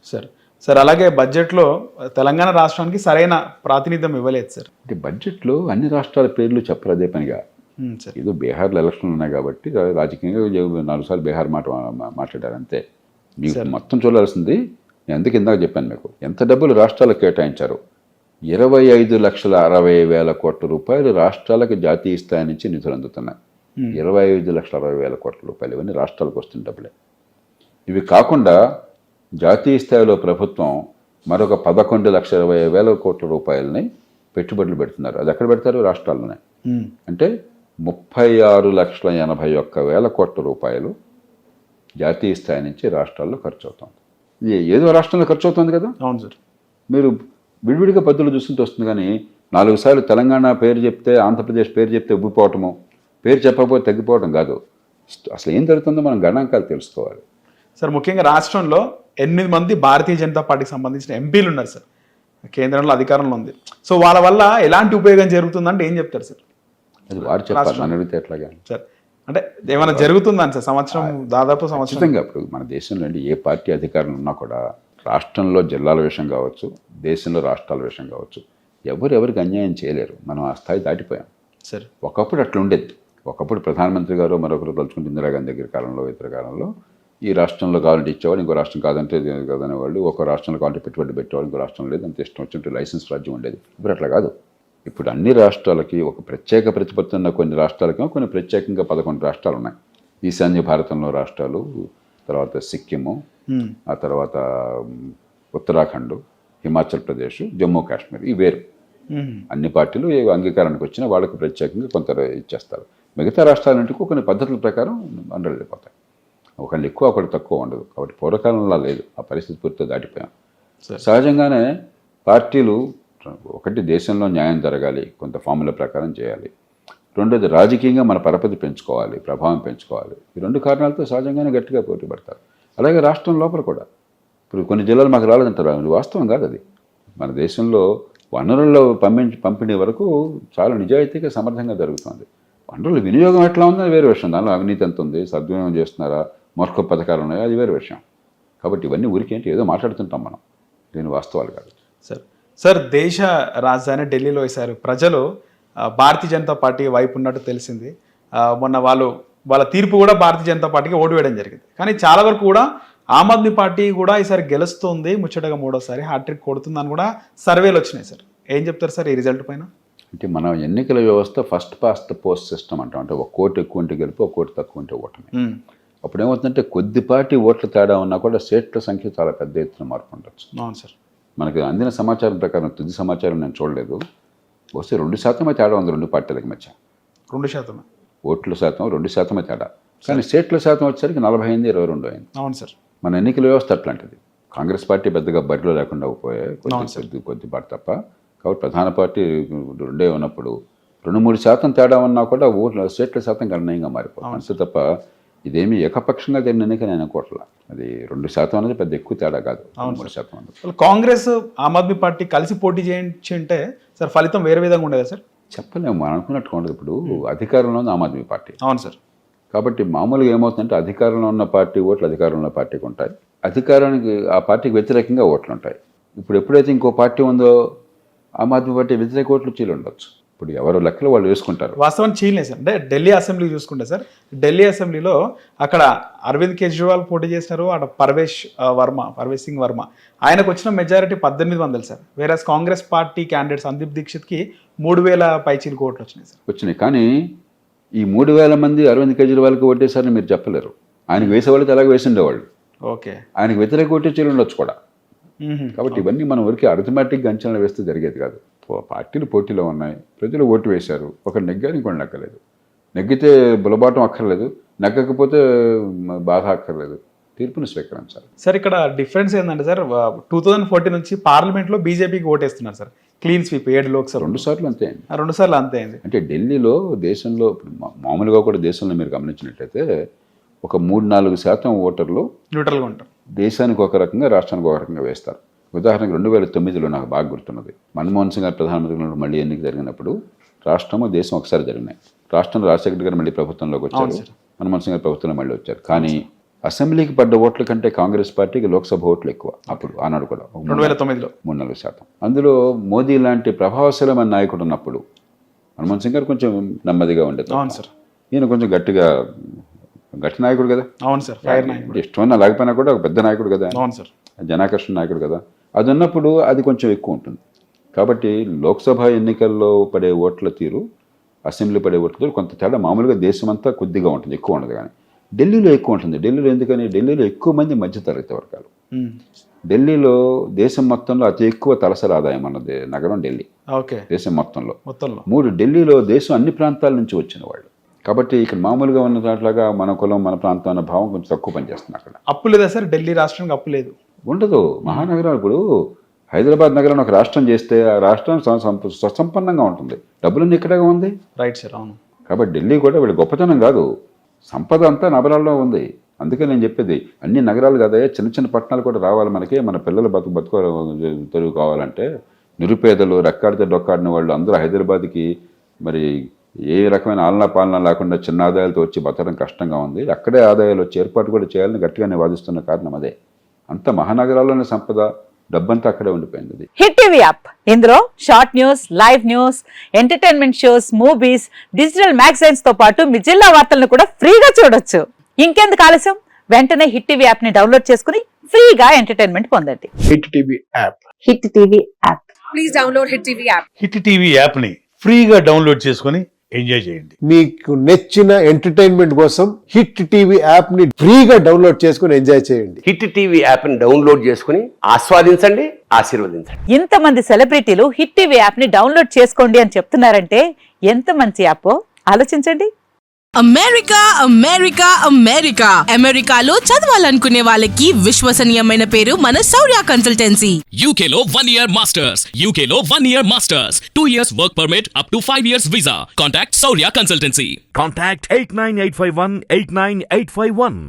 Sir sir అలాగే బడ్జెట్లో తెలంగాణ రాష్ట్రానికి సరైన ప్రాతినిధ్యం ఇవ్వలేదు సార్. అంటే బడ్జెట్లో అన్ని రాష్ట్రాల పేర్లు చెప్పరు అదే పనిగా. సార్ ఏదో బీహార్లో ఎలక్షన్లు ఉన్నాయి కాబట్టి రాజకీయంగా 4 సార్లు బీహార్ మాట్లాడారు అంతే. మీకు మొత్తం చూడాల్సింది నేను ఎందుకు ఇందాక చెప్పాను మీకు ఎంత డబ్బులు రాష్ట్రాలకు కేటాయించారు. 25,60,000 కోట్ల రూపాయలు రాష్ట్రాలకు జాతీయ స్థాయి నుంచి నిధులు అందుతున్నాయి. 25,60,000 కోట్ల రూపాయలు ఇవన్నీ రాష్ట్రాలకు వస్తున్న డబ్బులే. ఇవి కాకుండా జాతీయ స్థాయిలో ప్రభుత్వం మరొక 11,20,000 కోట్ల రూపాయలని పెట్టుబడులు పెడుతున్నారు. అది ఎక్కడ పెడతారు? రాష్ట్రాల్లోనే. అంటే 36,81,000 కోట్ల రూపాయలు జాతీయ స్థాయి నుంచి రాష్ట్రాల్లో ఖర్చు అవుతుంది. ఇది ఏదో రాష్ట్రంలో ఖర్చు అవుతుంది కదా. అవును సార్. మీరు విడివిడిగా పద్ధతులు చూస్తుంటే వస్తుంది. కానీ 4 సార్లు తెలంగాణ పేరు చెప్తే ఆంధ్రప్రదేశ్ పేరు చెప్తే ఉబ్బిపోవటము, పేరు చెప్పకపోతే తగ్గిపోవడం కాదు. అసలు ఏం జరుగుతుందో మనం గణాంకాలు తెలుసుకోవాలి సార్. ముఖ్యంగా రాష్ట్రంలో 8 మంది భారతీయ జనతా పార్టీకి సంబంధించిన ఎంపీలు ఉన్నారు సార్. కేంద్రంలో అధికారంలో ఉంది. సో వాళ్ళ వల్ల ఎలాంటి ఉపయోగం జరుగుతుందంటే ఏం చెప్తారు సార్? అది వారు చెప్పాలి, నన్ను అడిగితే ఎట్లాగా సార్. అంటే ఏమైనా జరుగుతుందని సార్ సంవత్సరం దాదాపు సంవత్సరం ఇప్పుడు మన దేశంలో ఏ పార్టీ అధికారంలో ఉన్నా కూడా రాష్ట్రంలో జిల్లాల విషయం కావచ్చు, దేశంలో రాష్ట్రాల విషయం కావచ్చు, ఎవరికి అన్యాయం చేయలేరు. మనం ఆ స్థాయి దాటిపోయాం సార్. ఒకప్పుడు అట్లా ఉండేది. ఒకప్పుడు ప్రధానమంత్రి గారు మరొకరు తలుచుకుంటే ఇందిరాగాంధీ దగ్గర కాలంలో ఇతర కాలంలో ఈ రాష్ట్రంలో కావాలంటే ఇచ్చేవాళ్ళు, ఇంకో రాష్ట్రం కాదంటే కాదనేవాళ్ళు. ఒక రాష్ట్రంలో కావాలంటే పెట్టుబడి పెట్టేవాళ్ళు, ఇంకో రాష్ట్రం లేదు. అంత ఇష్టం వచ్చినట్టు లైసెన్స్ రాజ్యం ఉండేది. ఇప్పుడు అట్లా కాదు. ఇప్పుడు అన్ని రాష్ట్రాలకి ఒక ప్రత్యేక ప్రతిపత్తి ఉన్న కొన్ని రాష్ట్రాలకేమో కొన్ని ప్రత్యేకంగా 11 రాష్ట్రాలు ఉన్నాయి. ఈశాన్య భారతంలో రాష్ట్రాలు, తర్వాత సిక్కిము, ఆ తర్వాత ఉత్తరాఖండ్, హిమాచల్ ప్రదేశ్, జమ్మూ కాశ్మీర్. ఈ వేరు. అన్ని పార్టీలు ఏ అంగీకారానికి వచ్చినా వాళ్ళకి ప్రత్యేకంగా కొంత ఇచ్చేస్తారు. మిగతా రాష్ట్రాలంటికి కొన్ని పద్ధతుల ప్రకారం అండలు వెళ్ళిపోతాయి. ఒకళ్ళు ఎక్కువ ఒకళ్ళు తక్కువ ఉండదు. కాబట్టి పూర్వకాలంలో లేదు. ఆ పరిస్థితి పూర్తిగా దాటిపోయాం. సహజంగానే పార్టీలు ఒకటి దేశంలో న్యాయం జరగాలి, కొంత ఫార్ములా ప్రకారం చేయాలి. రెండోది రాజకీయంగా మన పరపతి పెంచుకోవాలి, ప్రభావం పెంచుకోవాలి. ఈ 2 కారణాలతో సహజంగానే గట్టిగా పోటీ పడతారు. అలాగే రాష్ట్రం లోపల కూడా ఇప్పుడు కొన్ని జిల్లాలు మాకు రాలేదంటారు. అది వాస్తవం కాదు. అది మన దేశంలో వనరుల్లో పంపిణీ వరకు చాలా నిజాయితీగా సమర్థంగా జరుగుతుంది. వనరుల వినియోగం ఎట్లా ఉందో వేరే విషయం. దానిలో అవినీతి ఎంత ఉంది, సద్వినియోగం చేస్తున్నారా, మూర్ఖ పథకాలు ఉన్నాయో అది వేరే విషయం. కాబట్టి ఇవన్నీ ఊరికేంటి ఏదో మాట్లాడుతుంటాం మనం, దీని వాస్తవాలు కాదు సార్. సార్ దేశ రాజధాని ఢిల్లీలో వేశారు. ప్రజలు భారతీయ జనతా పార్టీ వైపు ఉన్నట్టు తెలిసింది. మొన్న వాళ్ళ తీర్పు కూడా భారతీయ జనతా పార్టీకి ఓటు వేయడం జరిగింది. కానీ చాలా వరకు కూడా ఆమ్ ఆద్మీ పార్టీ కూడా ఈసారి గెలుస్తుంది, ముచ్చటగా 3వసారి హ్యాట్రిక్ కొడుతుందని కూడా సర్వేలు వచ్చినాయి సార్. ఏం చెప్తారు సార్ ఈ రిజల్ట్ పైన? అంటే మన ఎన్నికల వ్యవస్థ first past the post system అంటాం. అంటే 1 ఓటు ఎక్కువ ఉంటే గెలుపు, 1 ఓటు తక్కువ ఉంటే ఓటమి. అప్పుడు ఏమవుతుందంటే కొద్దిపాటి ఓట్ల తేడా ఉన్నా కూడా సీట్ల సంఖ్య చాలా పెద్ద ఎత్తున మార్పు ఉండొచ్చు. అవును సార్. మనకి అందిన సమాచారం ప్రకారం, తుది సమాచారం నేను చూడలేదు, వస్తే 2% తేడా ఉంది 2 పార్టీలకు మధ్య. 2% ఓట్ల శాతం 2% తేడా. కానీ సీట్ల శాతం వచ్చేసరికి 48-22 అయింది. అవును సార్. మన ఎన్నికల వ్యవస్థ అట్లాంటిది. కాంగ్రెస్ పార్టీ పెద్దగా బరిలో లేకుండా పోయే కొద్దిపాటు తప్ప. కాబట్టి ప్రధాన పార్టీ 2 ఉన్నప్పుడు 2-3% తేడా ఉన్నా కూడా సీట్ల శాతం గణనీయంగా మారిపోతుంది. అంతే తప్ప ఇదేమి ఏకపక్షంగా జరిగిన ఎన్నిక నేను అనుకోవట్లా. అది 2% అనేది పెద్ద ఎక్కువ తేడా కాదు. 3% అన్నది. కాంగ్రెస్ ఆమ్ ఆద్మీ పార్టీ కలిసి పోటీ చేయించుంటే సార్ ఫలితం వేరే విధంగా ఉండేదా సార్? చెప్పలేము, మనం అనుకున్నట్టుగా ఉండదు. ఇప్పుడు అధికారంలో ఉంది ఆమ్ ఆద్మీ పార్టీ. అవును సార్. కాబట్టి మామూలుగా ఏమవుతుందంటే అధికారంలో ఉన్న పార్టీ ఓట్లు అధికారంలో ఉన్న పార్టీకి ఉంటాయి, అధికారానికి ఆ పార్టీకి వ్యతిరేకంగా ఓట్లు ఉంటాయి. ఇప్పుడు ఎప్పుడైతే ఇంకో పార్టీ ఉందో ఆమ్ ఆద్మీ పార్టీ వ్యతిరేక ఓట్లు చీలు ఉండొచ్చు. ఇప్పుడు ఎవరు లెక్కలు వాళ్ళు వేసుకుంటారు. వాస్తవానికి చీలే సార్. అంటే ఢిల్లీ అసెంబ్లీ చూసుకుంటే సార్, ఢిల్లీ అసెంబ్లీలో అక్కడ అరవింద్ కేజ్రీవాల్ పోటీ చేసినారు, అక్కడ పర్వేష్ సింగ్ వర్మ ఆయనకు వచ్చిన మెజారిటీ 1800 సార్. వేరే కాంగ్రెస్ పార్టీ క్యాండిడేట్ సందీప్ దీక్షిత్కి 3000 పైచీలకు ఓట్లు వచ్చినాయి సార్. వచ్చినాయి. కానీ ఈ 3000 మంది అరవింద్ కేజ్రీవాల్కి ఓటేసారని మీరు చెప్పలేరు. ఆయనకు వేసేవాళ్ళకి అలాగే వేసిండేవాళ్ళు. ఓకే. ఆయనకు వ్యతిరేక ఓటే చీలు ఉండొచ్చు కూడా. కాబట్టి ఇవన్నీ మనం ఊరికి అరిథమెటిక్ అంచనా వేస్తే జరిగేది కాదు. పార్టీలు పోటీలో ఉన్నాయి, ప్రజలు ఓటు వేశారు. ఒకరు నెగ్గారు, ఇంకోటి నెగ్గలేదు. నెగ్గితే బులబాటం అక్కర్లేదు, నెగ్గకపోతే బాధ అక్కర్లేదు, తీర్పును స్వీకరించాలి. సార్ ఇక్కడ డిఫరెన్స్ ఏంటంటే సార్ 2014 నుంచి పార్లమెంట్లో బీజేపీకి ఓటేస్తున్నారు సార్. క్లీన్ స్వీప్ 7 లోక్సభ 2 సార్లు అంతే అయింది. 2 సార్లు అంతే అయింది. అంటే ఢిల్లీలో దేశంలో మామూలుగా కూడా దేశంలో మీరు గమనించినట్లయితే ఒక 3-4% ఓటర్లు న్యూట్రల్గా ఉంటారు. దేశానికి ఒక రకంగా, రాష్ట్రానికి ఒక రకంగా వేస్తారు. ఉదాహరణకు 2009లో నాకు బాగా గుర్తున్నది. మన్మోహన్ సింగ్ గారు ప్రధానమంత్రిగా మళ్ళీ ఎన్నిక జరిగినప్పుడు రాష్ట్రము దేశం ఒకసారి జరిగినాయి. రాష్ట్రంలో రాజశేఖర్ గారు మళ్ళీ ప్రభుత్వంలోకి వచ్చారు, మన్మోహన్ సింగ్ గారు ప్రభుత్వంలో మళ్ళీ వచ్చారు. కానీ అసెంబ్లీకి పడ్డ ఓట్ల కంటే కాంగ్రెస్ పార్టీకి లోక్సభ ఓట్లు ఎక్కువ అప్పుడు ఆనాడు కూడా 2009లో 3-4%. అందులో మోదీ లాంటి ప్రభావశీలమైన నాయకుడు ఉన్నప్పుడు మన్మోహన్ సింగ్ గారు కొంచెం నెమ్మదిగా ఉండేది. అవును సార్. ఈయన కొంచెం గట్టి నాయకుడు కదా. అవును సార్. ఫైర్ నాయకుడు. ఇష్టమన్నా లేకపోయినా కూడా ఒక పెద్ద నాయకుడు కదా. అవును సార్. జనాకర్షణ నాయకుడు కదా. అది ఉన్నప్పుడు అది కొంచెం ఎక్కువ ఉంటుంది. కాబట్టి లోక్సభ ఎన్నికల్లో పడే ఓట్ల తీరు, అసెంబ్లీ పడే ఓట్ల తీరు కొంత తేడా. మామూలుగా దేశమంతా కొద్దిగా ఉంటుంది, ఎక్కువ ఉండదు. కానీ ఢిల్లీలో ఎక్కువ ఉంటుంది. ఢిల్లీలో ఎందుకని, ఢిల్లీలో ఎక్కువ మంది మధ్యతరగతి వర్గాలు. ఢిల్లీలో దేశం మొత్తంలో అతి ఎక్కువ తలసరి ఆదాయం అన్నది నగరం ఢిల్లీ. ఓకే. దేశం మొత్తంలో 3 ఢిల్లీలో దేశం అన్ని ప్రాంతాల నుంచి వచ్చిన వాళ్ళు. కాబట్టి ఇక్కడ మామూలుగా ఉన్న దాంట్లాగా మన కులం మన ప్రాంతం అన్న భావం కొంచెం తక్కువ పనిచేస్తుంది. అక్కడ అప్పు లేదా సార్? ఢిల్లీ రాష్ట్రానికి అప్పు లేదు. ఉండదు. మహానగరాలు ఇప్పుడు హైదరాబాద్ నగరాన్ని ఒక రాష్ట్రం చేస్తే ఆ రాష్ట్రం సుసంపన్నంగా ఉంటుంది. డబ్బులన్నీ ఇక్కడే ఉంది. Right sir. అవును. కాబట్టి ఢిల్లీ కూడా వీళ్ళ గొప్పతనం కాదు, సంపద అంతా నగరాల్లో ఉంది. అందుకే నేను చెప్పేది అన్ని నగరాలు కాదా, చిన్న చిన్న పట్టణాలు కూడా రావాలి మనకి. మన పిల్లలు బతుకు తెలుగు కావాలంటే నిరుపేదలు, రెక్కాడితే డొక్కాడిన వాళ్ళు అందరూ హైదరాబాద్కి మరి ఏ రకమైన ఆలనా పాలన లేకుండా చిన్న ఆదాయాలతో వచ్చి బతకడం కష్టంగా ఉంది. అక్కడే ఆదాయాలు వచ్చి ఏర్పాటు కూడా చేయాలని గట్టిగానే వాదిస్తున్న కారణం అదే. అంత మహానగరాల్లోనే సంపద, డబ్బంతా అక్కడే ఉండిపోయింది. హిట్ టీవీ యాప్, ఇందులో short news, live news, entertainment shows, movies, digital magazines తో పాటు మీ జిల్లా వార్తలను కూడా ఫ్రీగా చూడొచ్చు. ఇంకెందుకు ఆలస్యం, వెంటనే హిట్ టీవీ యాప్ ని డౌన్లోడ్ చేసుకుని ఫ్రీగా ఎంటర్టైన్మెంట్ పొందండి. Hit TV app. Hit TV app. Please download hit TV app. Hit TV app ని ఫ్రీగా డౌన్లోడ్ చేసుకొని ఎంజాయ్ చేయండి. మీకు నచ్చిన ఎంటర్టైన్మెంట్ కోసం హిట్ టీవీ యాప్ ని ఫ్రీగా డౌన్లోడ్ చేసుకుని ఎంజాయ్ చేయండి. హిట్ టీవీ యాప్ ని డౌన్లోడ్ చేసుకుని ఆస్వాదించండి, ఆశీర్వదించండి. ఇంతమంది సెలబ్రిటీలు హిట్ టీవీ యాప్ ని డౌన్లోడ్ చేసుకోండి అని చెప్తున్నారంటే ఎంత మంచి యాప్ ఆలోచించండి. అమెరికా అమెరికా అమెరికా అమెరికాలో చదవాలనుకునే వాళ్ళకి విశ్వసనీయమైన పేరు మన శౌర్య కన్సల్టెన్సీ. UK లో 1 year masters. UK లో 1 year masters. 2 years work permit up to 5 years visa. Contact Saurya Consultancy. Contact 89851 89851.